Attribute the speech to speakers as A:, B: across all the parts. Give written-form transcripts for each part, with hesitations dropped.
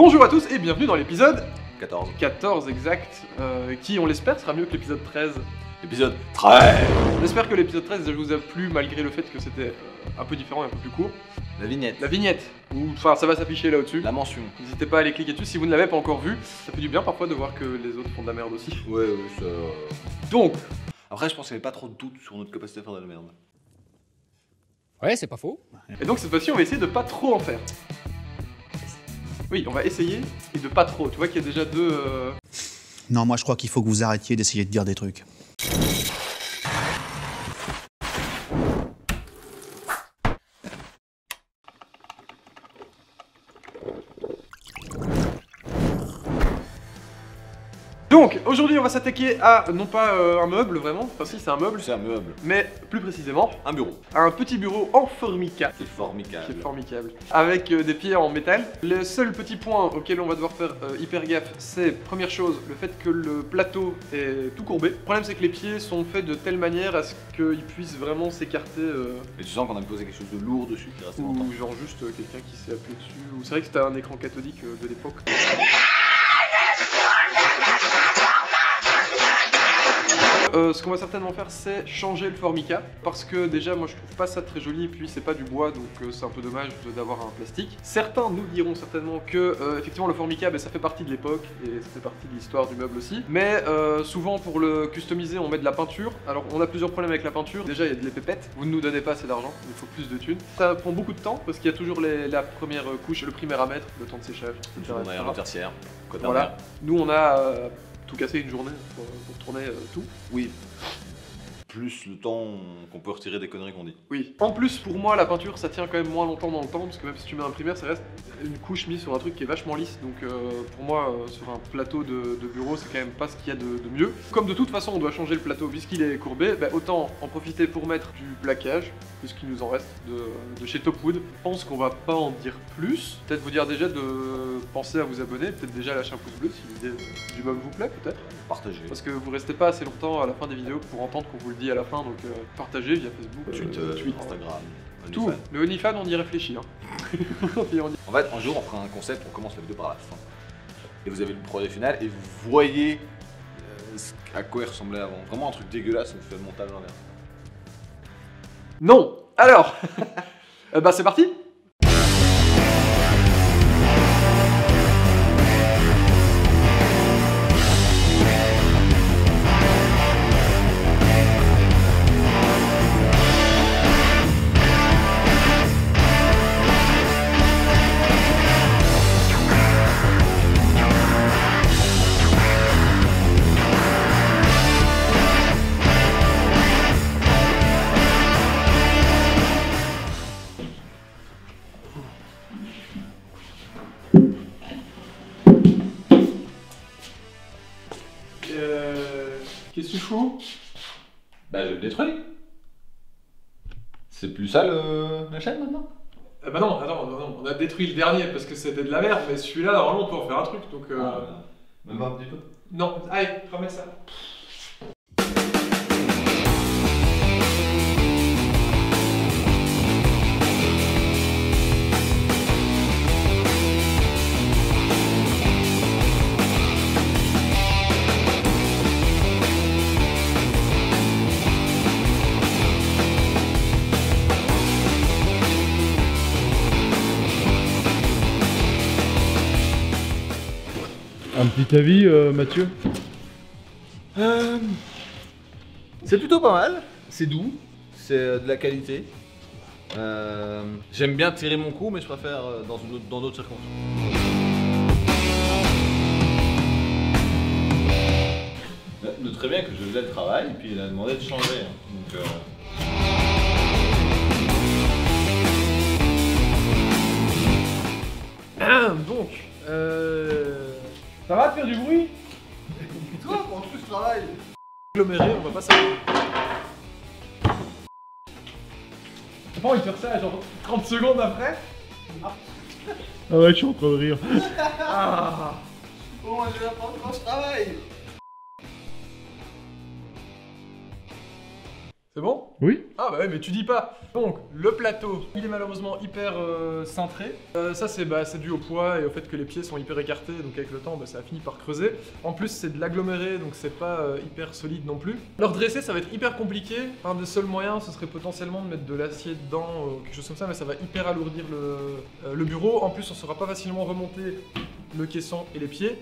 A: Bonjour à tous et bienvenue dans l'épisode
B: 14.
A: 14 exact, qui on l'espère sera mieux que l'épisode 13.
B: L'épisode 13.
A: On espère que l'épisode 13 vous a plu malgré le fait que c'était un peu différent et un peu plus court.
B: La vignette.
A: La vignette, enfin ça va s'afficher là au-dessus.
B: La mention.
A: N'hésitez pas à aller cliquer dessus si vous ne l'avez pas encore vu. Ça fait du bien parfois de voir que les autres font de la merde aussi.
B: Ouais, ça...
A: Donc,
B: Après, je pense qu'il n'y avait pas trop de doute sur notre capacité à faire de la merde.
C: Ouais, c'est pas faux.
A: et donc cette fois-ci on va essayer de pas trop en faire. Oui, on va essayer et de pas trop. Tu vois qu'il y a déjà deux...
D: Non, moi je crois qu'il faut que vous arrêtiez d'essayer de dire des trucs.
A: Donc, aujourd'hui on va s'attaquer à, non pas un meuble vraiment, enfin si c'est un meuble,
B: C'est un meuble.
A: mais plus précisément,
B: Un bureau.
A: à un petit bureau en formica.
B: C'est formidable.
A: Qui est formidable. Avec des pieds en métal. Le seul petit point auquel on va devoir faire hyper gaffe, c'est, première chose, le fait que le plateau est tout courbé. Le problème c'est que les pieds sont faits de telle manière à ce qu'ils puissent vraiment s'écarter,
B: Et tu sens qu'on a posé quelque chose de lourd dessus qui reste longtemps.
A: ou genre juste quelqu'un qui s'est appuyé dessus. Ou c'est vrai que c'était un écran cathodique de l'époque. Ce qu'on va certainement faire, c'est changer le formica, parce que déjà moi je trouve pas ça très joli, et puis c'est pas du bois, donc c'est un peu dommage d'avoir un plastique. Certains nous diront certainement que effectivement le formica, ça fait partie de l'époque, et ça fait partie de l'histoire du meuble aussi, mais souvent pour le customiser on met de la peinture. Alors on a plusieurs problèmes avec la peinture. Déjà il y a des pépettes, vous ne nous donnez pas assez d'argent, il faut plus de thunes. Ça prend beaucoup de temps, parce qu'il y a toujours la première couche, le primaire à mettre, le temps de séchage, etc.
B: On a un tertiaire.
A: Voilà, nous on a tout cassé une journée pour tourner tout.
B: Oui. Plus le temps qu'on peut retirer des conneries qu'on dit.
A: Oui. En plus, pour moi, la peinture, ça tient quand même moins longtemps dans le temps, parce que même si tu mets un primaire, ça reste une couche mise sur un truc qui est vachement lisse. Donc pour moi, sur un plateau de bureau, c'est quand même pas ce qu'il y a de mieux. Comme de toute façon, on doit changer le plateau puisqu'il est courbé, autant en profiter pour mettre du plaquage, puisqu'il nous en reste de chez Topwood. Je pense qu'on va pas en dire plus. Peut-être vous dire déjà de penser à vous abonner, peut-être déjà lâcher un pouce bleu si l'idée du meuble vous plaît, peut-être.
B: Partagez.
A: Parce que vous restez pas assez longtemps à la fin des vidéos pour entendre qu'on vous le dit à la fin, donc partagez via Facebook,
B: Twitter, Instagram,
A: tout.
B: OnlyFans.
A: Le OnlyFans, on y réfléchit. Hein. Et on y-
B: En fait, un jour, on fera un concept, on commence la vidéo par la fin. Et vous avez le projet final et vous voyez à quoi il ressemblait avant. Vraiment un truc dégueulasse, on fait le montage à l'envers.
A: Non. Alors, c'est parti. Qu'est-ce que tu fous?
B: Bah je le détruis. C'est plus ça la chaîne maintenant?
A: Non, attends, on a détruit le dernier parce que c'était de la merde, mais celui-là, normalement, on peut en faire un truc, donc...
B: Même pas un petit peu.
A: Non, allez, remets ça.
E: Un petit avis, Mathieu?
B: C'est plutôt pas mal, c'est doux, c'est de la qualité. J'aime bien tirer mon coup, mais je préfère dans d'autres circonstances. Notez très bien que je faisais le travail, et puis il a demandé de changer. Donc,
A: Ça va de faire du bruit?
B: toi, pendant tout ce travail.
A: Aggloméré, on va pas savoir. T'as pas envie de faire ça genre 30 secondes après?
E: Ah ouais, je suis en train de rire.
A: Ah.
B: Bon, je vais apprendre comment je travaille.
A: C'est bon?
E: Oui.
A: Ah bah ouais, mais tu dis pas. Donc le plateau, il est malheureusement hyper cintré. Ça c'est dû au poids et au fait que les pieds sont hyper écartés, donc avec le temps ça a fini par creuser. En plus c'est de l'aggloméré, donc c'est pas hyper solide non plus. Alors dresser ça va être hyper compliqué. Un des seuls moyens ce serait potentiellement de mettre de l'acier dedans, quelque chose comme ça, mais ça va hyper alourdir le bureau. En plus on saura pas facilement remonter le caisson et les pieds.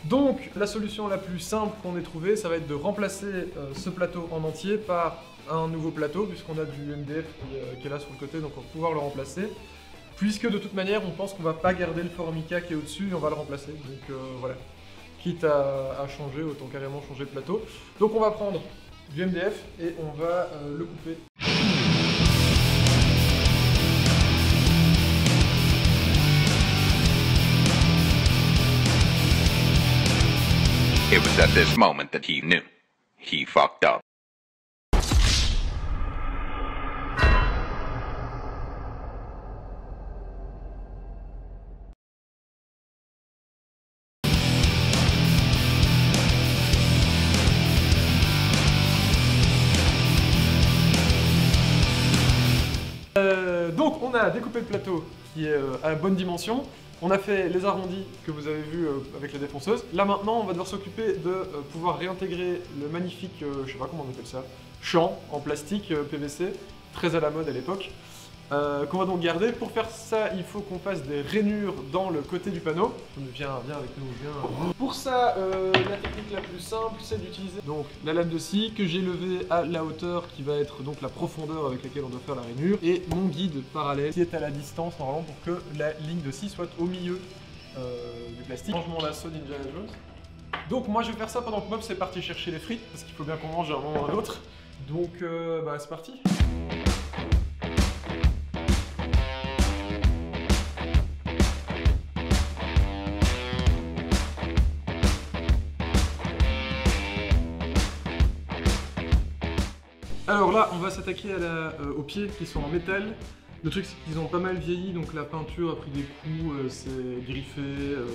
A: Donc la solution la plus simple qu'on ait trouvée, ça va être de remplacer ce plateau en entier par un nouveau plateau, puisqu'on a du MDF qui est là sur le côté, donc on va pouvoir le remplacer. Puisque de toute manière, on pense qu'on va pas garder le formica qui est au-dessus, et on va le remplacer. Donc voilà, quitte à changer, autant carrément changer le plateau. Donc on va prendre du MDF et on va le couper.
F: It was at this moment that he knew. He fucked up.
A: Donc on a découpé le plateau qui est à la bonne dimension. On a fait les arrondis que vous avez vus avec la défonceuse. Là maintenant, on va devoir s'occuper de pouvoir réintégrer le magnifique, je sais pas comment on appelle ça, champ en plastique PVC, très à la mode à l'époque, qu'on va donc garder. Pour faire ça, il faut qu'on fasse des rainures dans le côté du panneau. Viens avec nous, viens. Pour ça, la technique la plus simple, c'est d'utiliser donc la lame de scie que j'ai levée à la hauteur qui va être donc la profondeur avec laquelle on doit faire la rainure, et mon guide parallèle qui est à la distance normalement pour que la ligne de scie soit au milieu du plastique. Je range mon lasso d'Indiana Jones. Donc moi je vais faire ça pendant que Mob c'est parti chercher les frites parce qu'il faut bien qu'on mange à un moment ou à un autre. Donc c'est parti. Alors là, on va s'attaquer aux pieds qui sont en métal. Le truc, c'est qu'ils ont pas mal vieilli, donc la peinture a pris des coups, c'est griffé,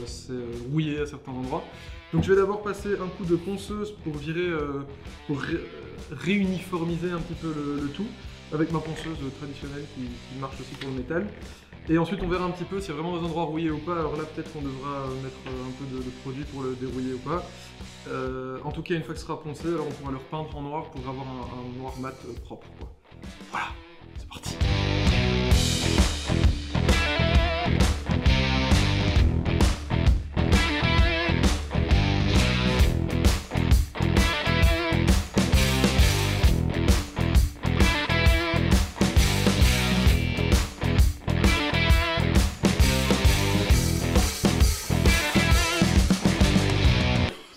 A: c'est rouillé à certains endroits. Donc je vais d'abord passer un coup de ponceuse pour virer, réuniformiser un petit peu le tout, avec ma ponceuse traditionnelle qui marche aussi pour le métal. Et ensuite on verra un petit peu s'il y a vraiment des endroits rouillés ou pas. Alors là peut-être qu'on devra mettre un peu de produit pour le dérouiller ou pas. En tout cas une fois que ce sera poncé, alors on pourra le repeindre en noir pour avoir un noir mat propre, quoi. Voilà, c'est parti.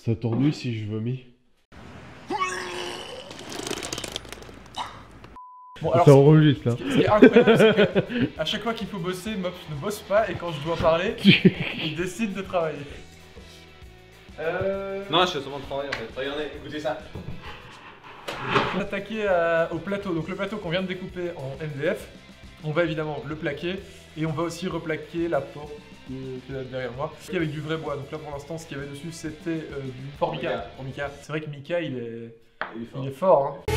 E: Ça tordouille si je vomis.
A: Bon, alors,
E: ça enregistre là.
A: Ce qui est incroyable, c'est qu'à chaque fois qu'il faut bosser, Mops ne bosse pas et quand je dois parler, il décide de travailler.
B: Non, je suis seulement de travail en fait. Regardez, écoutez ça.
A: On va attaquer au plateau. Donc le plateau qu'on vient de découper en MDF, on va évidemment le plaquer et on va aussi replaquer la porte qui est là derrière moi, qui est avec du vrai bois. Donc là pour l'instant, ce qu'il y avait dessus, c'était du formica. C'est vrai que Mika, il est fort. Hein.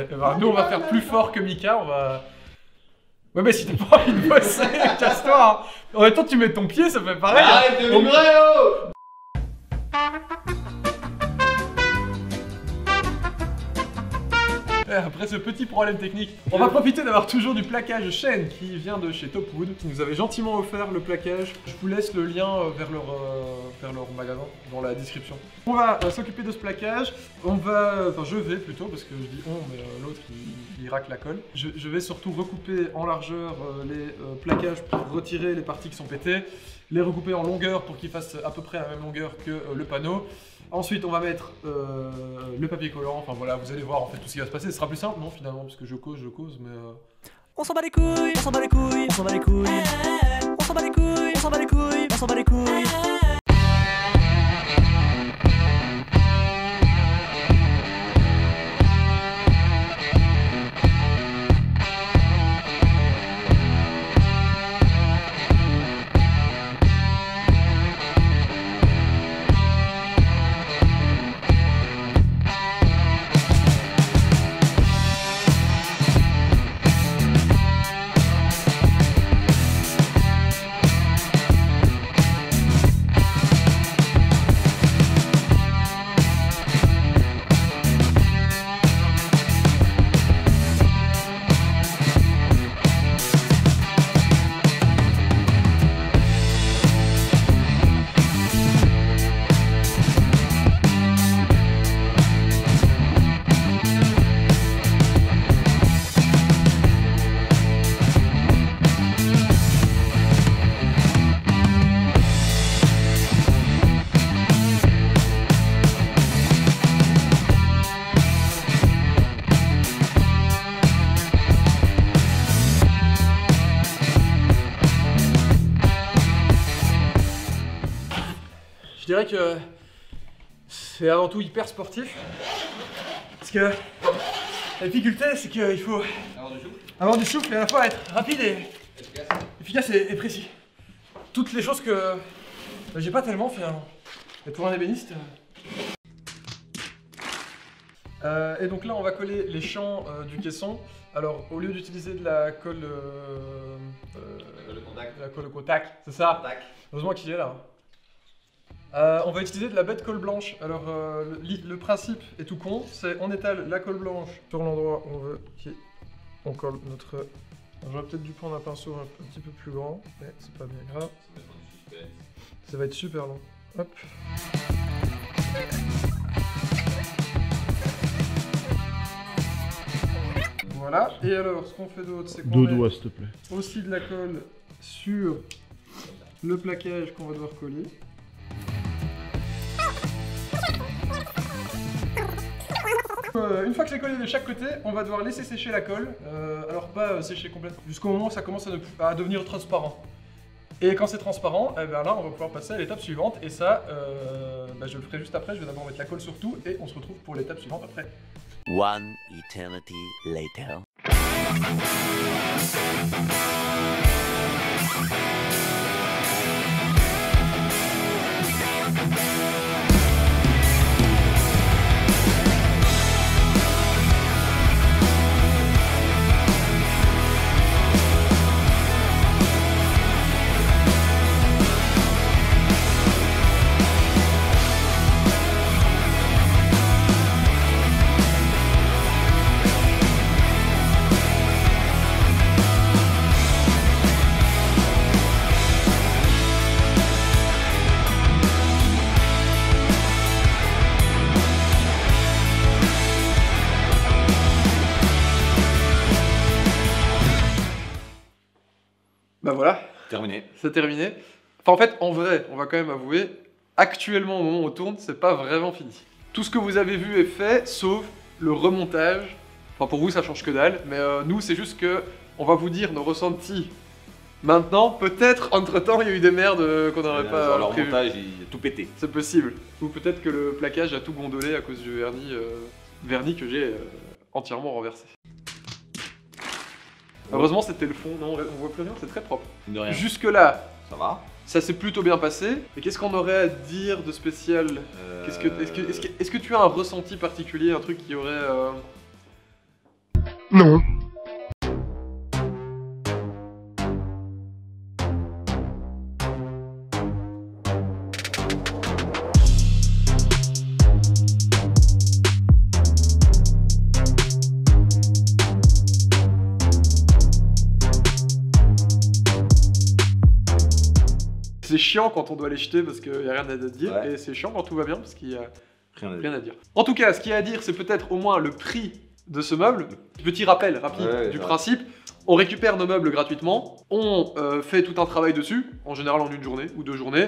A: Ben, nous on va faire plus fort que Mika, on va... Ouais mais si t'as pas envie de bosser, casse-toi. En même temps tu mets ton pied, ça fait pareil.
B: Arrête de vibrer, oh!
A: Après ce petit problème technique, on va profiter d'avoir toujours du plaquage chaîne qui vient de chez Topwood, qui nous avait gentiment offert le plaquage. Je vous laisse le lien vers leur magasin dans la description. On va s'occuper de ce plaquage. Je vais plutôt, parce que je dis on, mais l'autre il racle la colle. Je vais surtout recouper en largeur les plaquages pour retirer les parties qui sont pétées, les recouper en longueur pour qu'ils fassent à peu près la même longueur que le panneau. Ensuite, on va mettre le papier collant, enfin voilà, vous allez voir en fait tout ce qui va se passer. Ce sera plus simple, non, finalement, parce que je cause, mais...
G: On s'en bat les couilles, on s'en bat les couilles, on s'en bat les couilles, on s'en bat les couilles, on s'en bat les couilles, on s'en bat les couilles.
A: dirais que c'est avant tout hyper sportif. Parce que la difficulté, c'est qu'il faut avoir du souffle et à la fois être rapide et efficace et précis. Toutes les choses que j'ai pas tellement finalement. Et pour un ébéniste. Et donc là, on va coller les champs du caisson. Alors, au lieu d'utiliser de la colle. La colle au contact, c'est ça. Heureusement qu'il est là. On va utiliser de la bête colle blanche. Alors, le principe est tout con, c'est on étale la colle blanche sur l'endroit où on veut qu'on colle notre... J'aurais peut-être dû prendre un pinceau un petit peu plus grand, mais c'est pas bien grave. Ça va être super long. Hop. Voilà, et alors ce qu'on fait d'autre, c'est qu'on
E: Deux
A: met
E: doigts, s'il te plaît.
A: aussi de la colle sur le plaquage qu'on va devoir coller. Une fois que c'est collé de chaque côté, on va devoir laisser sécher la colle. Alors pas sécher complètement, jusqu'au moment où ça commence à devenir transparent. Et quand c'est transparent, eh ben là on va pouvoir passer à l'étape suivante. Et ça, je le ferai juste après. Je vais d'abord mettre la colle sur tout et on se retrouve pour l'étape suivante après.
H: One eternity later.
A: Bah voilà,
B: Terminé.
A: c'est terminé. Enfin en fait, en vrai, on va quand même avouer, actuellement au moment où on tourne, c'est pas vraiment fini. Tout ce que vous avez vu est fait, sauf le remontage. Enfin pour vous ça change que dalle, mais nous c'est juste que on va vous dire nos ressentis. Maintenant, peut-être entre temps il y a eu des merdes qu'on n'aurait pas
B: Leur
A: prévues.
B: montage, il a tout pété.
A: C'est possible. Ou peut-être que le plaquage a tout gondolé à cause du vernis que j'ai entièrement renversé. Heureusement c'était le fond, non on voit plus rien, c'est très propre.
B: De rien.
A: Jusque là,
B: Ça va.
A: ça s'est plutôt bien passé. Et qu'est-ce qu'on aurait à dire de spécial? Est-ce que tu as un ressenti particulier, un truc qui aurait...
E: Non.
A: C'est chiant quand on doit les jeter parce qu'il n'y a rien à dire.
B: Ouais.
A: Et c'est chiant quand tout va bien parce qu'il y a
B: Rien à dire.
A: rien à dire. En tout cas, ce qu'il y a à dire, c'est peut-être au moins le prix de ce meuble. Petit rappel rapide du principe. On récupère nos meubles gratuitement, on fait tout un travail dessus, en général en une journée ou 2 journées,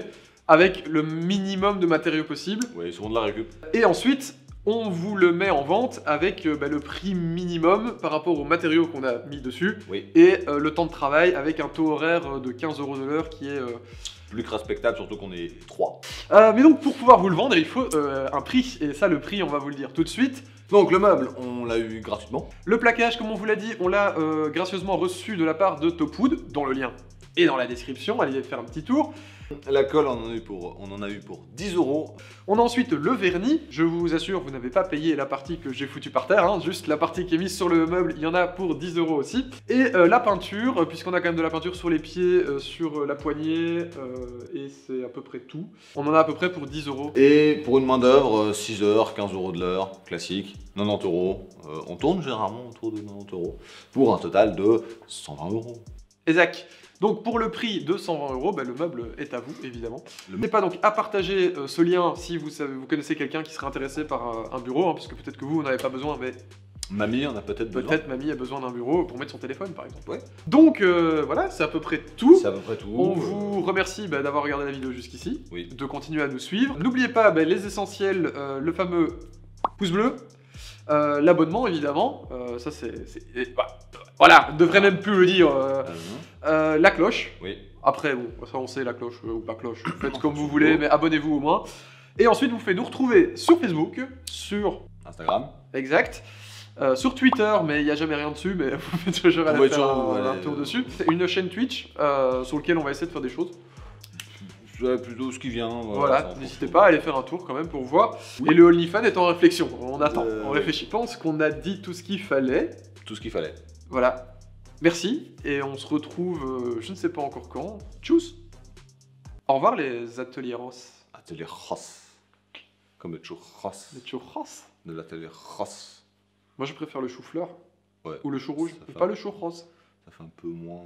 A: avec le minimum de matériaux possible.
B: Oui, souvent de la récup.
A: Et ensuite, on vous le met en vente avec le prix minimum par rapport aux matériaux qu'on a mis dessus.
B: Oui.
A: Et le temps de travail avec un taux horaire de 15 € de l'heure qui est...
B: Plus que respectable, surtout qu'on est 3.
A: mais donc pour pouvoir vous le vendre, il faut un prix. Et ça, le prix, on va vous le dire tout de suite.
B: Donc le meuble, on l'a eu gratuitement.
A: Le plaquage, comme on vous l'a dit, on l'a gracieusement reçu de la part de Topwood, dont le lien est dans la description. Allez faire un petit tour.
B: La colle, on en a eu pour 10 €.
A: On a ensuite le vernis. Je vous assure, vous n'avez pas payé la partie que j'ai foutue par terre, hein, juste la partie qui est mise sur le meuble, il y en a pour 10 € aussi. Et la peinture, puisqu'on a quand même de la peinture sur les pieds, sur la poignée, et c'est à peu près tout. On en a à peu près pour 10 €.
B: Et pour une main d'œuvre, 6 heures, 15 € de l'heure, classique, 90 €. On tourne généralement autour de 90 €. Pour un total de 120 €.
A: Exact. Donc pour le prix de 120 €, le meuble est à vous, évidemment. N'hésitez pas donc à partager ce lien si vous connaissez quelqu'un qui serait intéressé par un bureau, hein, parce que peut-être que vous n'en avez pas besoin, mais
B: Mamie en a peut-être besoin.
A: peut-être mamie a besoin d'un bureau pour mettre son téléphone, par exemple.
B: Ouais.
A: Donc voilà, c'est à peu près tout.
B: C'est à peu près tout.
A: On vous remercie d'avoir regardé la vidéo jusqu'ici,
B: Oui.
A: de continuer à nous suivre. N'oubliez pas les essentiels, le fameux pouce bleu, l'abonnement évidemment, ça c'est... Voilà, on ne devrait même plus le dire. La cloche.
B: Oui.
A: Après, bon, ça on sait, la cloche ou pas cloche, faites comme vous voulez, mais abonnez-vous au moins. Et ensuite, vous pouvez nous retrouver sur Facebook, sur...
B: Instagram.
A: Exact. Sur Twitter, mais il n'y a jamais rien dessus, mais vous pouvez toujours aller faire un tour dessus. C'est une chaîne Twitch sur laquelle on va essayer de faire des choses.
B: Plutôt ce qui vient.
A: Voilà, n'hésitez pas à aller faire un tour quand même pour voir. Oui. Et le OnlyFans est en réflexion, on attend, on réfléchit. Je pense qu'on a dit tout ce qu'il fallait.
B: Tout ce qu'il fallait.
A: Voilà. Merci, et on se retrouve, je ne sais pas encore quand. Tchuss. Au revoir les ateliers Ross.
B: Atelier Ross. Comme le churros.
A: Les churros.
B: De l'atelier Ross.
A: Moi je préfère le chou-fleur.
B: Ouais.
A: Ou le chou rouge,
B: Ça fait
A: pas le chou rose.
B: Ça fait un peu moins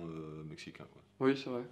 B: mexicain quoi.
A: Oui, c'est vrai.